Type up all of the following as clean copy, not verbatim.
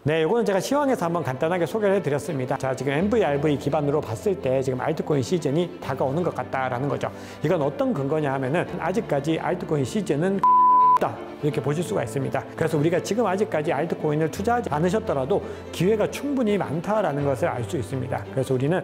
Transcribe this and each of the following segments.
네, 이거는 제가 시황에서 한번 간단하게 소개를 해드렸습니다. 자, 지금 MVRV 기반으로 봤을 때 지금 알트코인 시즌이 다가오는 것 같다라는 거죠. 이건 어떤 근거냐 하면은 아직까지 알트코인 시즌은 다 이렇게 보실 수가 있습니다. 그래서 우리가 지금 아직까지 알트코인을 투자하지 않으셨더라도 기회가 충분히 많다라는 것을 알 수 있습니다. 그래서 우리는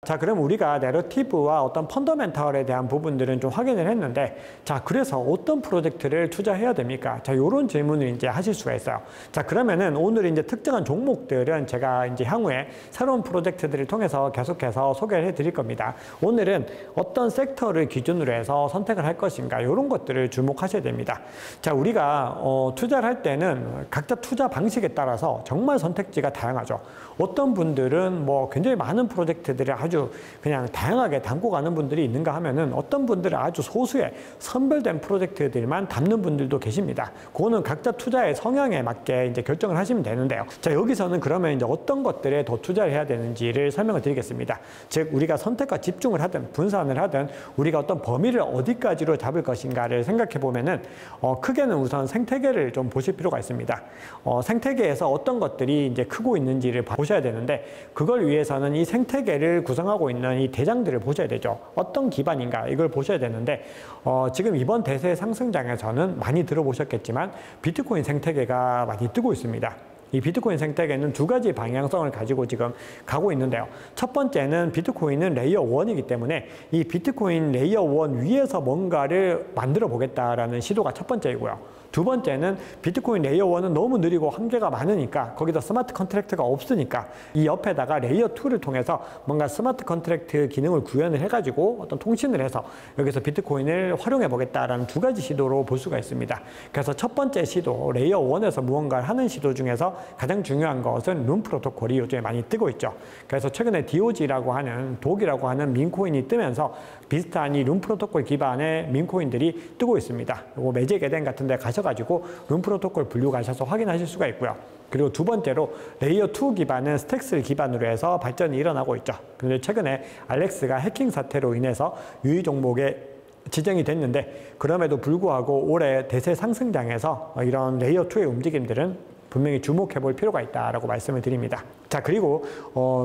자, 그럼 우리가 내러티브와 어떤 펀더멘털에 대한 부분들은 좀 확인을 했는데, 자, 그래서 어떤 프로젝트를 투자해야 됩니까? 자, 요런 질문을 이제 하실 수가 있어요. 자, 그러면은 오늘 이제 특정한 종목들은 제가 이제 향후에 새로운 프로젝트들을 통해서 계속해서 소개를 해 드릴 겁니다. 오늘은 어떤 섹터를 기준으로 해서 선택을 할 것인가, 요런 것들을 주목하셔야 됩니다. 자, 우리가 투자를 할 때는 각자 투자 방식에 따라서 정말 선택지가 다양하죠. 어떤 분들은 뭐 굉장히 많은 프로젝트들을 아주 그냥 다양하게 담고 가는 분들이 있는가 하면은 어떤 분들은 아주 소수의 선별된 프로젝트들만 담는 분들도 계십니다. 그거는 각자 투자의 성향에 맞게 이제 결정을 하시면 되는데요. 자, 여기서는 그러면 이제 어떤 것들에 더 투자를 해야 되는지를 설명을 드리겠습니다. 즉, 우리가 선택과 집중을 하든 분산을 하든 우리가 어떤 범위를 어디까지로 잡을 것인가를 생각해 보면은 크게는 우선 생태계를 좀 보실 필요가 있습니다. 생태계에서 어떤 것들이 이제 크고 있는지를 보셔야 되는데, 그걸 위해서는 이 생태계를 구성하고 있는 이 대장들을 보셔야 되죠. 어떤 기반인가 이걸 보셔야 되는데, 지금 이번 대세 상승장에서는 많이 들어보셨겠지만 비트코인 생태계가 많이 뜨고 있습니다. 이 비트코인 생태계는 두 가지 방향성을 가지고 지금 가고 있는데요. 첫 번째는 비트코인은 레이어 1이기 때문에 이 비트코인 레이어 1 위에서 뭔가를 만들어 보겠다라는 시도가 첫 번째이고요. 두 번째는 비트코인 레이어 1은 너무 느리고 한계가 많으니까 거기다 스마트 컨트랙트가 없으니까 이 옆에다가 레이어 2를 통해서 뭔가 스마트 컨트랙트 기능을 구현을 해가지고 어떤 통신을 해서 여기서 비트코인을 활용해 보겠다라는 두 가지 시도로 볼 수가 있습니다. 그래서 첫 번째 시도, 레이어 1에서 무언가를 하는 시도 중에서 가장 중요한 것은 룸 프로토콜이 요즘에 많이 뜨고 있죠. 그래서 최근에 DOG라고 하는, 독이라고 하는 민코인이 뜨면서 비슷한 이 룸 프로토콜 기반의 민코인들이 뜨고 있습니다. 요거 매직 에덴 같은 데 가셔가지고 룸 프로토콜 분류 가셔서 확인하실 수가 있고요. 그리고 두 번째로 레이어 2 기반은 스택스를 기반으로 해서 발전이 일어나고 있죠. 그런데 최근에 알렉스가 해킹 사태로 인해서 유의 종목에 지정이 됐는데, 그럼에도 불구하고 올해 대세 상승장에서 이런 레이어 2의 움직임들은 분명히 주목해 볼 필요가 있다라고 말씀을 드립니다. 자, 그리고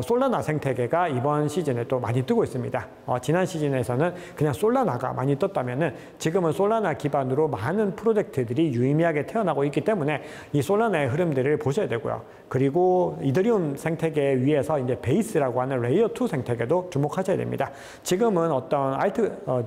솔라나 생태계가 이번 시즌에 또 많이 뜨고 있습니다. 지난 시즌에서는 그냥 솔라나가 많이 떴다면은 지금은 솔라나 기반으로 많은 프로젝트들이 유의미하게 태어나고 있기 때문에 이 솔라나의 흐름들을 보셔야 되고요. 그리고 이더리움 생태계 위에서 이제 베이스라고 하는 레이어 2 생태계도 주목하셔야 됩니다. 지금은 어떤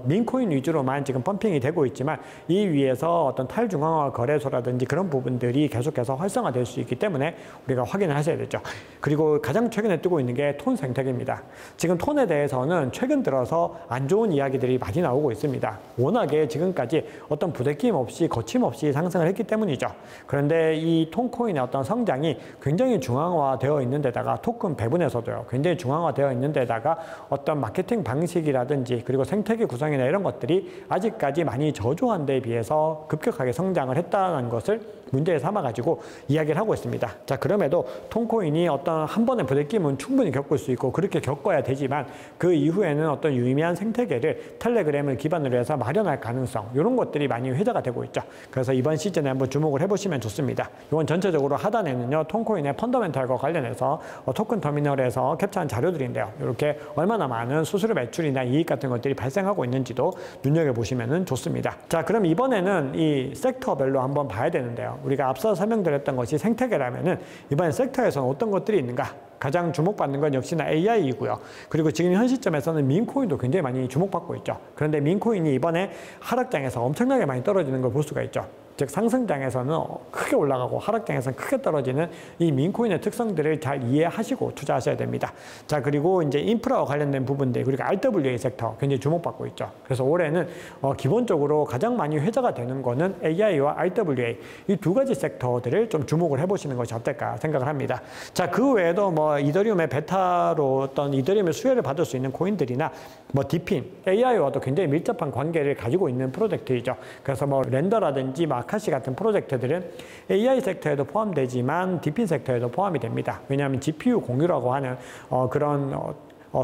민코인 위주로만 지금 펌핑이 되고 있지만 이 위에서 어떤 탈중앙화 거래소라든지 그런 부분들이 계속해서 활성화될 수 있기 때문에 우리가 확인을 하셔야 되죠. 그리고 가장 최근에 뜨고 있는 게 톤 생태계입니다. 지금 톤에 대해서는 최근 들어서 안 좋은 이야기들이 많이 나오고 있습니다. 워낙에 지금까지 어떤 부대낌 없이 거침없이 상승을 했기 때문이죠. 그런데 이 톤코인의 어떤 성장이 굉장히 중앙화되어 있는 데다가 토큰 배분에서도요, 굉장히 중앙화되어 있는 데다가 어떤 마케팅 방식이라든지 그리고 생태계 구성이나 이런 것들이 아직까지 많이 저조한 데에 비해서 급격하게 성장을 했다는 것을 문제에 삼아가지고 이야기를 하고 있습니다. 자, 그럼에도 톤코인이 어떤 한 번의 부대낌은 충분히 겪을 수 있고 그렇게 겪어야 되지만 그 이후에는 어떤 유의미한 생태계를 텔레그램을 기반으로 해서 마련할 가능성, 이런 것들이 많이 회자가 되고 있죠. 그래서 이번 시즌에 한번 주목을 해보시면 좋습니다. 이건 전체적으로 하단에는요, 톤코인의 펀더멘털과 관련해서 토큰 터미널에서 캡처한 자료들인데요. 이렇게 얼마나 많은 수수료 매출이나 이익 같은 것들이 발생하고 있는지도 눈여겨보시면 좋습니다. 자, 그럼 이번에는 이 섹터별로 한번 봐야 되는데요. 우리가 앞서 설명드렸던 것이 생태계라면은 이번엔 섹터에서는 어떤 것들이 있는가? 가장 주목받는 건 역시나 AI이고요. 그리고 지금 현 시점에서는 민코인도 굉장히 많이 주목받고 있죠. 그런데 민코인이 이번에 하락장에서 엄청나게 많이 떨어지는 걸 볼 수가 있죠. 즉, 상승장에서는 크게 올라가고 하락장에서는 크게 떨어지는 이 민코인의 특성들을 잘 이해하시고 투자하셔야 됩니다. 자, 그리고 이제 인프라와 관련된 부분들, 그리고 RWA 섹터 굉장히 주목받고 있죠. 그래서 올해는 기본적으로 가장 많이 회자가 되는 거는 AI와 RWA, 이 두 가지 섹터들을 좀 주목을 해보시는 것이 어떨까 생각을 합니다. 자, 그 외에도 뭐 이더리움의 베타로 어떤 이더리움의 수혜를 받을 수 있는 코인들이나 뭐 디핀, AI와도 굉장히 밀접한 관계를 가지고 있는 프로젝트이죠. 그래서 뭐 렌더라든지 아카시 같은 프로젝트들은 AI 섹터에도 포함되지만 디핀 섹터에도 포함이 됩니다. 왜냐하면 GPU 공유라고 하는 그런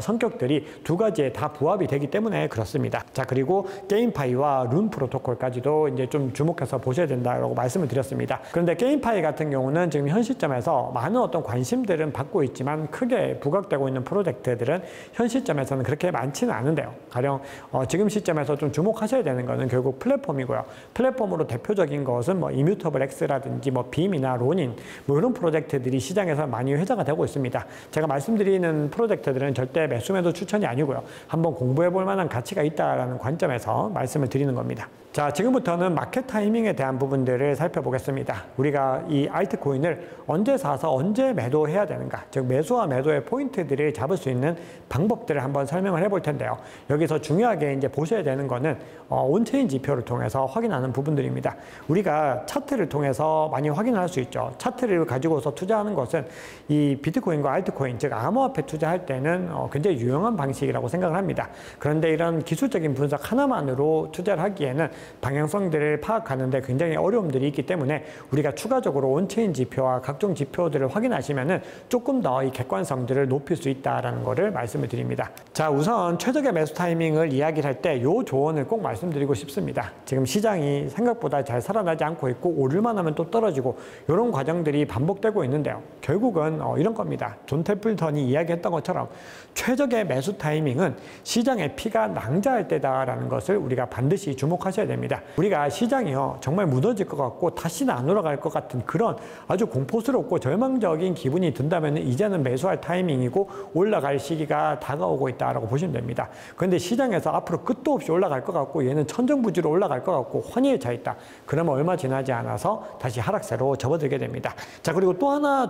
성격들이 두 가지에 다 부합이 되기 때문에 그렇습니다. 자, 그리고 게임파이와 룬 프로토콜까지도 이제 좀 주목해서 보셔야 된다고 말씀을 드렸습니다. 그런데 게임파이 같은 경우는 지금 현 시점에서 많은 어떤 관심들은 받고 있지만 크게 부각되고 있는 프로젝트들은 현 시점에서는 그렇게 많지는 않은데요. 가령 지금 시점에서 좀 주목하셔야 되는 거는 결국 플랫폼이고요. 플랫폼으로 대표적인 것은 뭐 이뮤터블 X라든지 뭐 빔이나 로닌 뭐 이런 프로젝트들이 시장에서 많이 회자가 되고 있습니다. 제가 말씀드리는 프로젝트들은 절대 매수매도 추천이 아니고요. 한번 공부해 볼 만한 가치가 있다라는 관점에서 말씀을 드리는 겁니다. 자, 지금부터는 마켓 타이밍에 대한 부분들을 살펴보겠습니다. 우리가 이 알트코인을 언제 사서 언제 매도해야 되는가, 즉 매수와 매도의 포인트들을 잡을 수 있는 방법들을 한번 설명을 해볼 텐데요. 여기서 중요하게 이제 보셔야 되는 거는 온체인 지표를 통해서 확인하는 부분들입니다. 우리가 차트를 통해서 많이 확인할 수 있죠. 차트를 가지고서 투자하는 것은 이 비트코인과 알트코인, 즉 암호화폐 투자할 때는 굉장히 유용한 방식이라고 생각을 합니다. 그런데 이런 기술적인 분석 하나만으로 투자를 하기에는 방향성들을 파악하는데 굉장히 어려움들이 있기 때문에 우리가 추가적으로 온체인 지표와 각종 지표들을 확인하시면은 조금 더 이 객관성들을 높일 수 있다라는 것을 말씀을 드립니다. 자, 우선 최적의 매수 타이밍을 이야기를 할 때 이 조언을 꼭 말씀드리고 싶습니다. 지금 시장이 생각보다 잘 살아나지 않고 있고 오를만 하면 또 떨어지고 이런 과정들이 반복되고 있는데요. 결국은 이런 겁니다. 존 태플턴이 이야기했던 것처럼 최적의 매수 타이밍은 시장의 피가 낭자할 때다라는 것을 우리가 반드시 주목하셔야 됩니다. 우리가 시장이요 정말 무너질 것 같고 다시는 안 올라갈 것 같은 그런 아주 공포스럽고 절망적인 기분이 든다면 이제는 매수할 타이밍이고 올라갈 시기가 다가오고 있다라고 보시면 됩니다. 그런데 시장에서 앞으로 끝도 없이 올라갈 것 같고 얘는 천정부지로 올라갈 것 같고 환희에 차 있다. 그러면 얼마 지나지 않아서 다시 하락세로 접어들게 됩니다. 자, 그리고 또 하나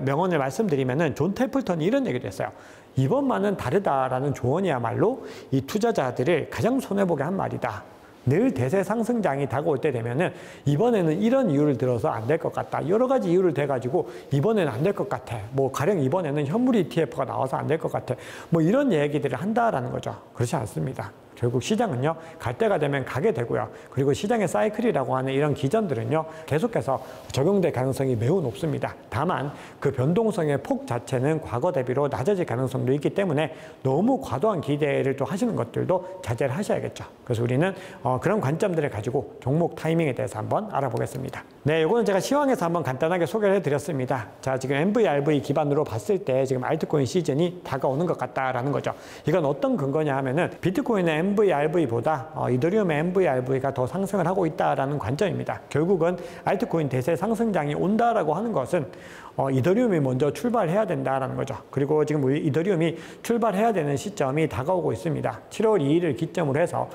명언을 말씀드리면은 존 태플턴이 이런 얘기도 했어요. 이번만은 다르다라는 조언이야말로 이 투자자들을 가장 손해보게 한 말이다. 늘 대세 상승장이 다가올 때 되면은 이번에는 이런 이유를 들어서 안 될 것 같다. 여러 가지 이유를 대가지고 이번에는 안 될 것 같아. 뭐 가령 이번에는 현물 ETF가 나와서 안 될 것 같아. 뭐 이런 얘기들을 한다라는 거죠. 그렇지 않습니다. 결국 시장은요, 갈 때가 되면 가게 되고요. 그리고 시장의 사이클이라고 하는 이런 기전들은요, 계속해서 적용될 가능성이 매우 높습니다. 다만 그 변동성의 폭 자체는 과거 대비로 낮아질 가능성도 있기 때문에 너무 과도한 기대를 또 하시는 것들도 자제를 하셔야겠죠. 그래서 우리는 그런 관점들을 가지고 종목 타이밍에 대해서 한번 알아보겠습니다. 네, 이거는 제가 시황에서 한번 간단하게 소개를 해드렸습니다. 자, 지금 MVRV 기반으로 봤을 때 지금 알트코인 시즌이 다가오는 것 같다라는 거죠. 이건 어떤 근거냐 하면은 비트코인의 MVRV보다 이더리움의 MVRV가 더 상승을 하고 있다라는 관점입니다. 결국은 알트코인 대세 상승장이 온다라고 하는 것은 이더리움이 먼저 출발해야 된다라는 거죠. 그리고 지금 우리 이더리움이 출발해야 되는 시점이 다가오고 있습니다. 7월 2일을 기점으로 해서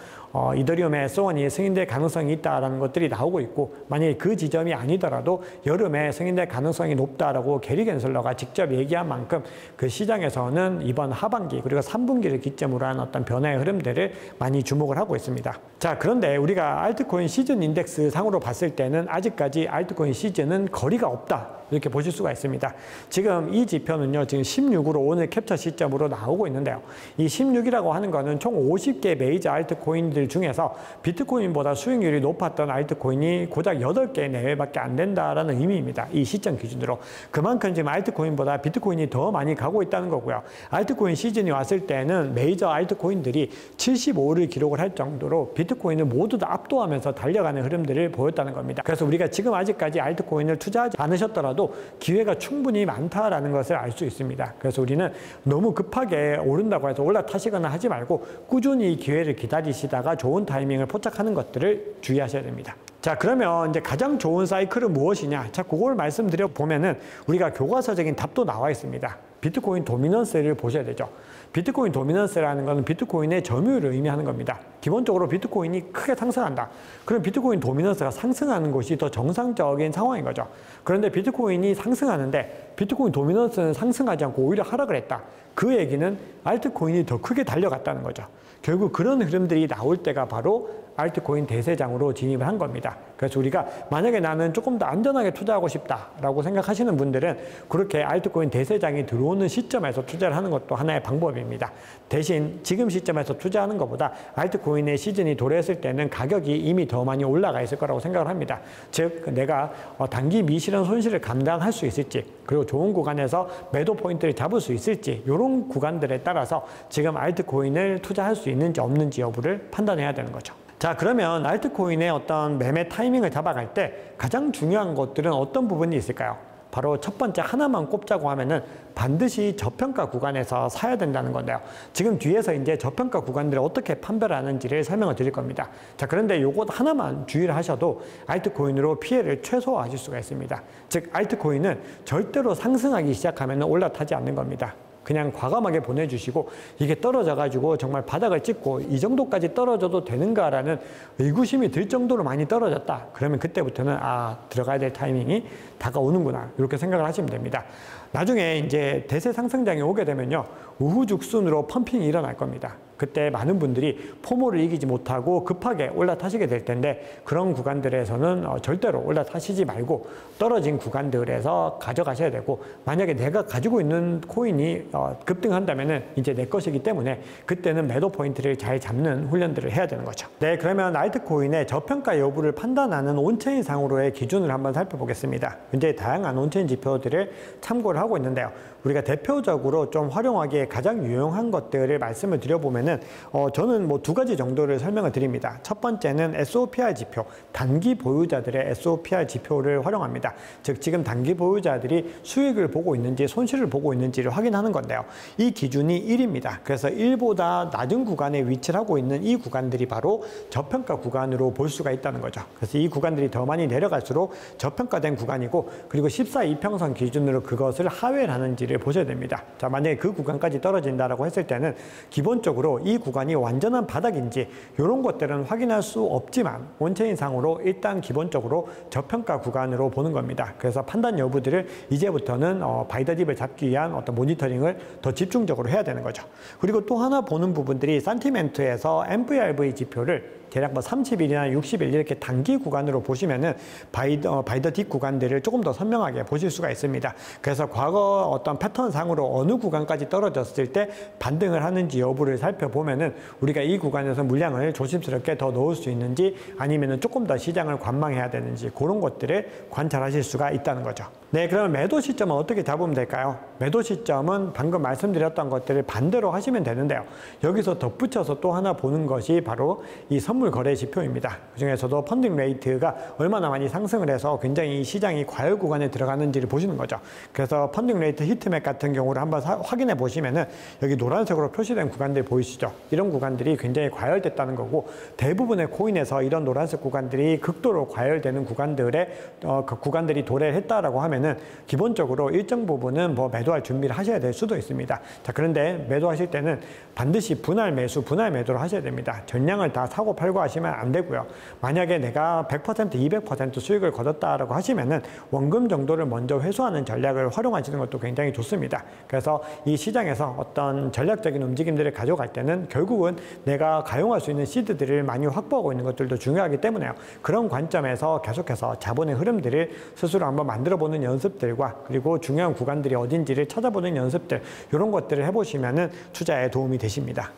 이더리움의 S1이 승인될 가능성이 있다라는 것들이 나오고 있고, 만약에 그 지점이 아니더라도 여름에 승인될 가능성이 높다라고 게리 겐슬러가 직접 얘기한 만큼 그 시장에서는 이번 하반기 그리고 3분기를 기점으로 한 어떤 변화의 흐름들을 많이 주목을 하고 있습니다. 자, 그런데 우리가 알트코인 시즌 인덱스 상으로 봤을 때는 아직까지 알트코인 시즌은 거리가 없다, 이렇게 보실 수가 있습니다. 지금 이 지표는요, 지금 16으로 오늘 캡처 시점으로 나오고 있는데요. 이 16이라고 하는 거는 총 50개 메이저 알트코인들 중에서 비트코인보다 수익률이 높았던 알트코인이 고작 8개 내외밖에 안 된다라는 의미입니다. 이 시점 기준으로. 그만큼 지금 알트코인보다 비트코인이 더 많이 가고 있다는 거고요. 알트코인 시즌이 왔을 때는 메이저 알트코인들이 75를 기록을 할 정도로 비트코인을 모두 다 압도하면서 달려가는 흐름들을 보였다는 겁니다. 그래서 우리가 지금 아직까지 알트코인을 투자하지 않으셨더라도 기회가 충분히 많다라는 것을 알 수 있습니다. 그래서 우리는 너무 급하게 오른다고 해서 올라타시거나 하지 말고 꾸준히 기회를 기다리시다가 좋은 타이밍을 포착하는 것들을 주의하셔야 됩니다. 자, 그러면 이제 가장 좋은 사이클은 무엇이냐? 자, 그걸 말씀드려 보면은 우리가 교과서적인 답도 나와 있습니다. 비트코인 도미넌스를 보셔야 되죠. 비트코인 도미넌스라는 것은 비트코인의 점유율을 의미하는 겁니다. 기본적으로 비트코인이 크게 상승한다. 그럼 비트코인 도미넌스가 상승하는 것이 더 정상적인 상황인 거죠. 그런데 비트코인이 상승하는데 비트코인 도미넌스는 상승하지 않고 오히려 하락을 했다. 그 얘기는 알트코인이 더 크게 달려갔다는 거죠. 결국 그런 흐름들이 나올 때가 바로 알트코인 대세장으로 진입을 한 겁니다. 그래서 우리가 만약에 나는 조금 더 안전하게 투자하고 싶다라고 생각하시는 분들은 그렇게 알트코인 대세장이 들어오는 들어오는 시점에서 투자를 하는 것도 하나의 방법입니다. 대신 지금 시점에서 투자하는 것보다 알트코인의 시즌이 도래했을 때는 가격이 이미 더 많이 올라가 있을 거라고 생각을 합니다. 즉 내가 단기 미실현 손실을 감당할 수 있을지, 그리고 좋은 구간에서 매도 포인트를 잡을 수 있을지, 이런 구간들에 따라서 지금 알트코인을 투자할 수 있는지 없는지 여부를 판단해야 되는 거죠. 자, 그러면 알트코인의 어떤 매매 타이밍을 잡아갈 때 가장 중요한 것들은 어떤 부분이 있을까요? 바로 첫 번째 하나만 꼽자고 하면은 반드시 저평가 구간에서 사야 된다는 건데요. 지금 뒤에서 이제 저평가 구간들을 어떻게 판별하는지를 설명을 드릴 겁니다. 자, 그런데 요것 하나만 주의를 하셔도 알트코인으로 피해를 최소화하실 수가 있습니다. 즉, 알트코인은 절대로 상승하기 시작하면 올라타지 않는 겁니다. 그냥 과감하게 보내주시고 이게 떨어져가지고 정말 바닥을 찍고 이 정도까지 떨어져도 되는가라는 의구심이 들 정도로 많이 떨어졌다. 그러면 그때부터는 들어가야 될 타이밍이 다가오는구나, 이렇게 생각을 하시면 됩니다. 나중에 이제 대세 상승장이 오게 되면요, 우후죽순으로 펌핑이 일어날 겁니다. 그때 많은 분들이 포모를 이기지 못하고 급하게 올라타시게 될 텐데, 그런 구간들에서는 절대로 올라타시지 말고 떨어진 구간들에서 가져가셔야 되고, 만약에 내가 가지고 있는 코인이 급등한다면은 이제 내 것이기 때문에 그때는 매도 포인트를 잘 잡는 훈련들을 해야 되는 거죠. 네, 그러면 알트코인의 저평가 여부를 판단하는 온체인상으로의 기준을 한번 살펴보겠습니다. 굉장히 다양한 온체인 지표들을 참고를 하고 있는데요. 우리가 대표적으로 좀 활용하기에 가장 유용한 것들을 말씀을 드려보면은 저는 뭐 두 가지 정도를 설명을 드립니다. 첫 번째는 SOPR 지표, 단기 보유자들의 SOPR 지표를 활용합니다. 즉 지금 단기 보유자들이 수익을 보고 있는지 손실을 보고 있는지를 확인하는 건데요. 이 기준이 1입니다. 그래서 1보다 낮은 구간에 위치를 하고 있는 이 구간들이 바로 저평가 구간으로 볼 수가 있다는 거죠. 그래서 이 구간들이 더 많이 내려갈수록 저평가된 구간이고, 그리고 14이평선 기준으로 그것을 하회하는지를 보셔야 됩니다. 자, 만약에 그 구간까지 떨어진다라고 했을 때는 기본적으로 이 구간이 완전한 바닥인지 이런 것들은 확인할 수 없지만 온체인상으로 일단 기본적으로 저평가 구간으로 보는 겁니다. 그래서 판단 여부들을 이제부터는 바이 더 딥을 잡기 위한 어떤 모니터링을 더 집중적으로 해야 되는 거죠. 그리고 또 하나 보는 부분들이 산티멘트에서 MVRV 지표를 대략 뭐 30일이나 60일 이렇게 단기 구간으로 보시면은 바이 더 딥 구간들을 조금 더 선명하게 보실 수가 있습니다. 그래서 과거 어떤 패턴상으로 어느 구간까지 떨어졌을 때 반등을 하는지 여부를 살펴보면은 우리가 이 구간에서 물량을 조심스럽게 더 넣을 수 있는지, 아니면은 조금 더 시장을 관망해야 되는지, 그런 것들을 관찰하실 수가 있다는 거죠. 네, 그러면 매도 시점은 어떻게 잡으면 될까요? 매도 시점은 방금 말씀드렸던 것들을 반대로 하시면 되는데요. 여기서 덧붙여서 또 하나 보는 것이 바로 이 선물 거래 지표입니다. 그중에서도 펀딩 레이트가 얼마나 많이 상승을 해서 굉장히 이 시장이 과열 구간에 들어가는지를 보시는 거죠. 그래서 펀딩 레이트 히트맵 같은 경우를 한번 확인해 보시면은 여기 노란색으로 표시된 구간들 보이시죠? 이런 구간들이 굉장히 과열됐다는 거고, 대부분의 코인에서 이런 노란색 구간들이 극도로 과열되는 그 구간들이 도래를 했다라고 하면은 기본적으로 일정 부분은 뭐 매도할 준비를 하셔야 될 수도 있습니다. 자, 그런데 매도하실 때는 반드시 분할 매수, 분할 매도를 하셔야 됩니다. 전량을 다 사고 팔고 하시면 안 되고요. 만약에 내가 100%, 200% 수익을 거뒀다라고 하시면은 원금 정도를 먼저 회수하는 전략을 활용하시는 것도 굉장히 좋습니다. 그래서 이 시장에서 어떤 전략적인 움직임들을 가져갈 때는 결국은 내가 가용할 수 있는 시드들을 많이 확보하고 있는 것들도 중요하기 때문에요. 그런 관점에서 계속해서 자본의 흐름들을 스스로 한번 만들어보는 연습들과, 그리고 중요한 구간들이 어딘지를 찾아보는 연습들, 이런 것들을 해보시면은 투자에 도움이 되십니다.